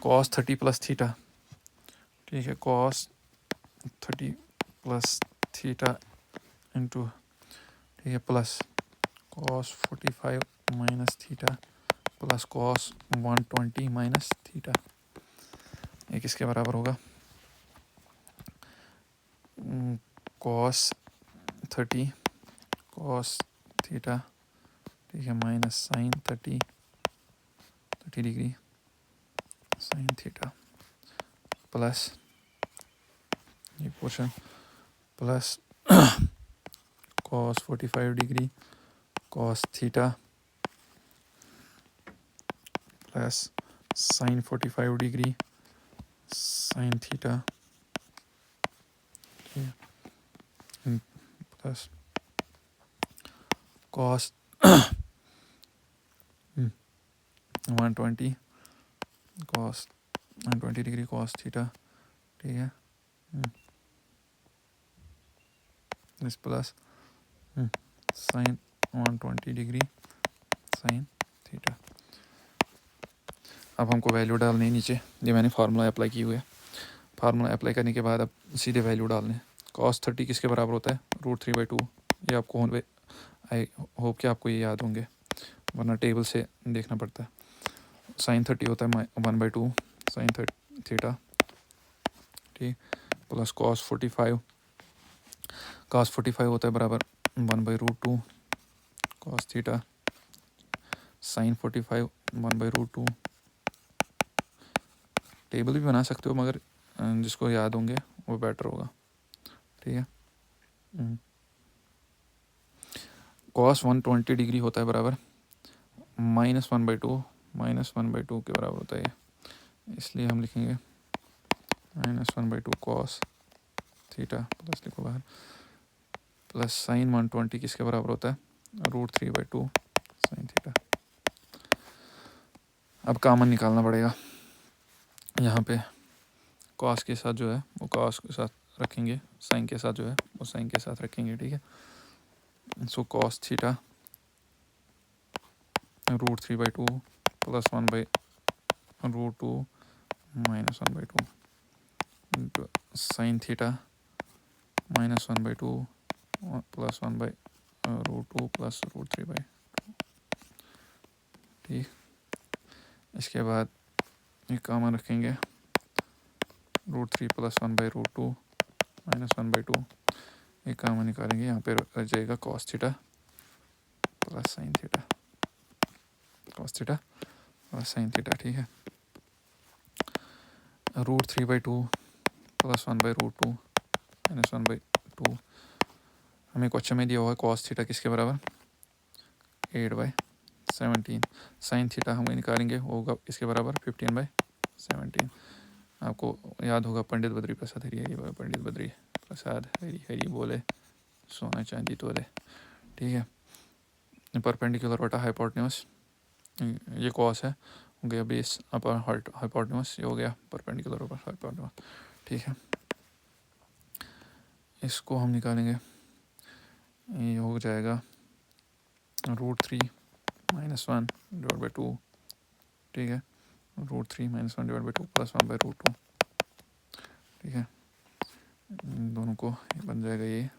cos 30 प्लस थीटा, ठीक है, cos 30 प्लस थीटा इंटू, ठीक है, plus cos 45 minus theta plus cos 120 minus theta, ये किसके बराबर होगा, cos 30 cos थीटा, ठीक है, minus sine 30 degree sine theta plus ये portion plus cos 45 degree cos theta plus sine 45 degree sine theta, plus cos 120 cos 120 degree cos theta, ठीक है, इस plus sine 120 degree sine theta. अब हमको value डालनी है नीचे, ये मैंने फार्मूला अप्लाई की हुई है। फार्मूला अप्लाई करने के बाद अब सीधे वैल्यू डालने। cos 30 किसके बराबर होता है, √3/2। ये आपको आई होप कि आपको ये याद होंगे, वरना टेबल से देखना पड़ता है। साइन 30 होता है 1/2 साइन थीटा, ठीक, प्लस cos 45 होता है बराबर 1/√2 cos थीटा, साइन 45 1/√2। टेबल भी बना सकते हो, मगर जिसको याद होंगे वो बेटर होगा, ठीक है। cos 120 डिग्री होता है बराबर -1/2 के बराबर होता है ये, इसलिए हम लिखेंगे -1/2 cos थीटा प्लस लिखो बाहर, प्लस साइन 120 किसके बराबर होता है, √3/2 साइन थीटा। अब कॉमन निकालना पड़ेगा, यहाँ पे cos के साथ जो है वो cos के साथ रखेंगे, साइन के साथ जो है वो साइन के साथ रखेंगे, ठीक है। सो cos theta √3/2 plus 1/√2 minus 1/2 into sine theta -1/2 plus 1/√2 plus √3/2, ठीक। इसके बाद ये कॉमन रखेंगे, √3 प्लस 1/√2 माइनस 1/2, ये कॉमन निकालेंगे, यहाँ पे रह जाएगा cos theta plus sine theta, cos theta plus sine theta, ठीक है। √3/2 प्लस 1/√2 माइनस 1/2, हमें क्वेश्चन में दिया हुआ है cos थीटा किसके बराबर 8/17, साइन थीटा हम निकालेंगे, वो होगा इसके बराबर 15/17। आपको याद होगा पंडित बद्री प्रसाद हरी बोले, पंडित बद्री प्रसाद हरी बोले सोना चांदी तोले, ठीक है। परपेंडिकुलर बटा हाइपोटेन्यूस, ये cos है, हो गया बेस अपर हाइपोटेन्यूस, ये हो गया परपेंडिकुलर ऊपर हाइपोटेन्यूस, ठीक है, इसको हम निकालेंगे, ये हो जाएगा √3 - 1 डिवाइड बाई 2, ठीक है, √3 - 1 डिवाइड बाई 2 प्लस 1/√2, ठीक है, दोनों को बन जाएगा ये,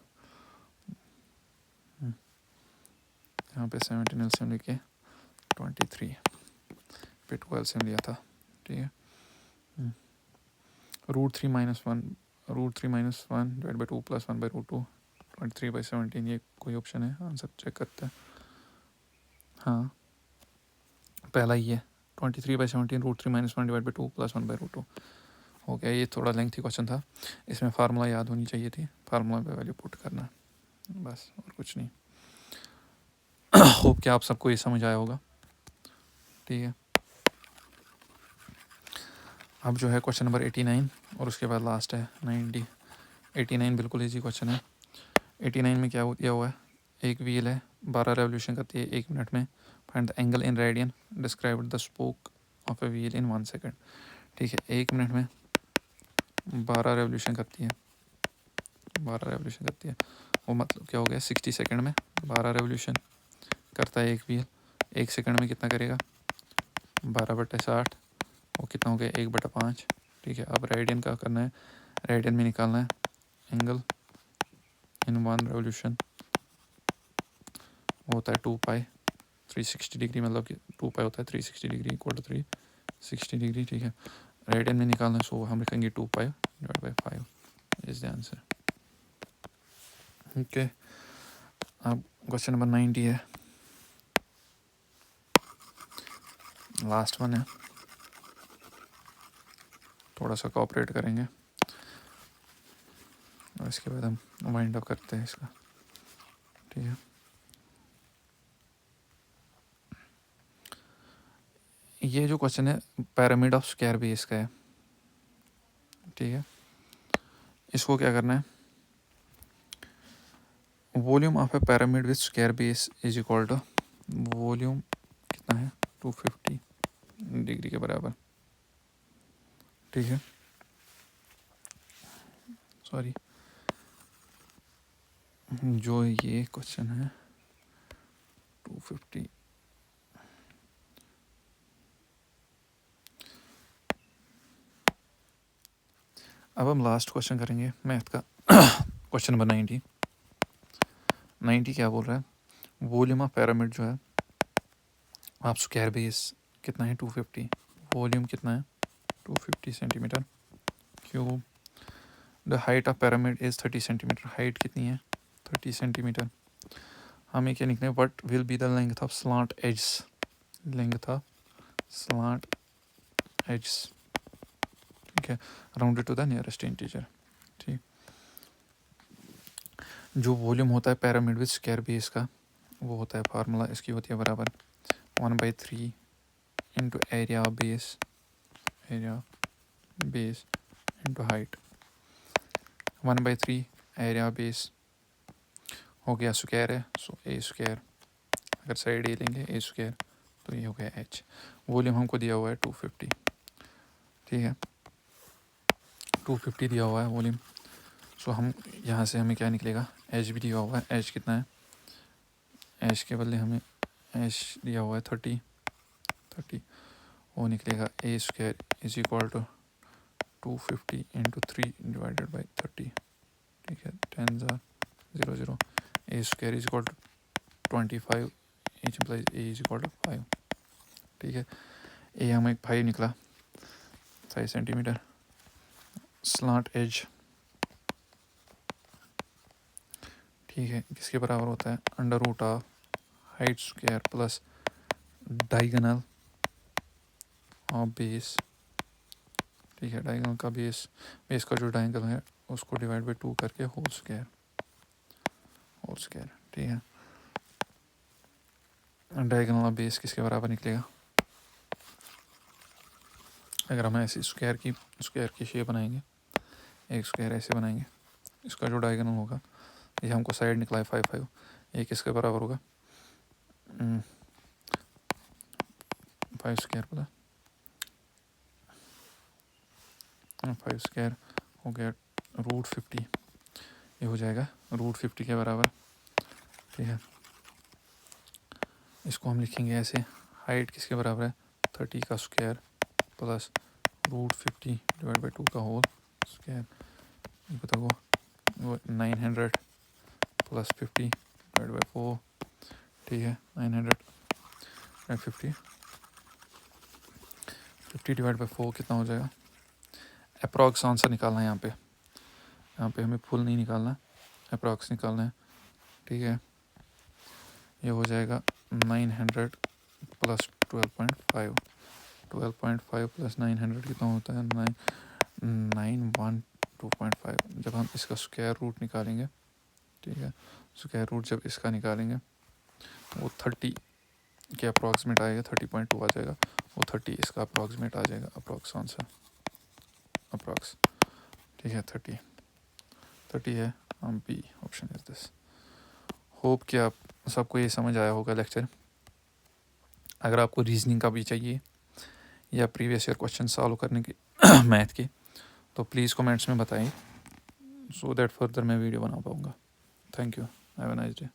यहाँ पे 17 एलसीएम लेके 23 पे 2 एलसीएम लिया था, ठीक है, √3 - 1 डिवाइड बाई 2 प्लस 1/√2, 23/17, ये कोई ऑप्शन है, आंसर चेक करते हैं। हाँ, पहला ही है, 23/17 √3 - 1 डिवाइड बाई 2 प्लस 1/√2 हो गया। ये थोड़ा लेंथी क्वेश्चन था, इसमें फार्मूला याद होनी चाहिए थी, फार्मूला पे वैल्यू पुट करना, बस और कुछ नहीं। होप कि आप सबको ये समझ आया होगा, ठीक है। अब जो है क्वेश्चन नंबर 89 और उसके बाद लास्ट है 90। 89 बिल्कुल इजी क्वेश्चन है। 89 में क्या दिया हुआ है, एक व्हील है, 12 रेवोल्यूशन करती है 1 मिनट में, find the angle in radian, describe the spoke of a wheel in 1 second, ठीक है। 1 मिनट में 12 रेवोल्यूशन करती है, 12 रेवोल्यूशन करती है, वो मतलब क्या हो गया, 60 सेकेंड में 12 रेवोल्यूशन करता है एक व्हील, 1 सेकेंड में कितना करेगा, 12/60, वो कितना हो गया, 1/5, ठीक है। अब रेडियन का करना है, रेडियन में निकालना है एंगल इन 1 रेवोल्यूशन, वो होता है 2π, 360 डिग्री, मतलब कि 2π होता है 360 डिग्री इक्वल टू 360 डिग्री, ठीक है। रेडियन में निकालना है, सो हम लिखेंगे 2π divide by 5 is the answer, okay. अब क्वेश्चन नंबर 90 है, लास्ट वन है, थोड़ा सा कोऑपरेट करेंगे और इसके बाद हम वाइंड अप करते हैं इसका, ठीक है। ये जो क्वेश्चन है पिरामिड ऑफ स्क्वायर बेस का है, ठीक है। इसको क्या करना है, volume of a pyramid with square base is equal to, volume कितना है 250 डिग्री के बराबर, ठीक है, सॉरी, जो ये क्वेश्चन है 250, अब हम लास्ट क्वेश्चन करेंगे मैथ का, क्वेश्चन नंबर 90 क्या बोल रहा है, वॉल्यूम ऑफ पिरामिड जो है आप स्क्वायर बेस कितना है 250, वॉल्यूम कितना है 250 centimetre cube, the height of pyramid is 30 centimetre, height कितनी है 30 सेंटीमीटर, हमें क्या निकले, what will be the length of slant edges, length of slant edges, ठीक है, rounded to the nearest integer, ठीक। जो वॉल्यूम होता है पिरामिड विद स्क्वायर बेस का, वो होता है, फार्मूला इसकी होती है बराबर 1/3 into area base, area base into height, 1/3 area base हो गया, स्क्वायर है, सो ए स्क्वायर, अगर साइड ए लेंगे ए स्क्वायर, तो ये हो गया एच। वॉल्यूम हमको दिया हुआ है 250, ठीक है, 250 दिया हुआ है वॉल्यूम, सो हम यहाँ से हमें क्या निकलेगा, एच भी दिया हुआ है, एच कितना है, एच के बदले हमें एच दिया हुआ है 30, वो निकलेगा a square is equal to 250 into 3 divided by 30, ठीक है, 10 0 0, a square is equal to 25, h implies a is equal to 5, ठीक है। ए हमें 5 निकला, 5 सेंटीमीटर, स्लांट एज, ठीक है, किसके बराबर होता है, √ of height square plus diagonal of base, ठीक है, डायगोनल का बेस का जो डायगोनल है उसको डिवाइड बाई 2 करके होल स्क्वायर, ठीक है। डायगोनल ऑफ बेस किसके बराबर निकलेगा, अगर हम ऐसे स्क्वायर की शेप बनाएंगे, एक स्क्वायर ऐसे बनाएंगे, इसका जो डायगोनल होगा, ये हमको साइड निकला है 5 ये किसके बराबर होगा, 5 स्क्वायर प्लस 5 स्क्वायर हो गया √50, ये हो जाएगा √50 के बराबर, ठीक है। इसको हम लिखेंगे ऐसे, हाइट किसके बराबर है 30 का स्क्वायर प्लस √50 डिवाइड बाई 2 का होल स्क्वायर, ये बताओ वो 900 प्लस 50 डिवाइड बाई 4, ठीक है। 900 50 डिवाइड बाई 4 कितना हो जाएगा, अप्रॉक्स आंसर निकालना है यहाँ पे हमें फुल नहीं निकालना, अप्रॉक्स निकालना है, ठीक है। ये हो जाएगा 900 प्लस 12.5 प्लस 900 कितना होता है 912.5। जब हम इसका स्क्वायर रूट निकालेंगे, ठीक है, स्क्वायर रूट जब इसका निकालेंगे वो 30 के अप्रॉक्सीमेट आएगा, 30.2 आ जाएगा, वो 30 इसका अप्रॉक्सीमेट आ जाएगा, अप्रॉक्स आंसर अप्रॉक्स, ठीक है। 30 है, हम B option is this. Hope कि आप सबको ये समझ आया होगा लेक्चर। अगर आपको रीजनिंग का भी चाहिए या प्रीवियस ईयर क्वेश्चन सॉल्व करने के मैथ के, तो प्लीज़ कमेंट्स में बताइए, सो दैट फर्दर मैं वीडियो बना पाऊँगा। Thank you, have a nice day.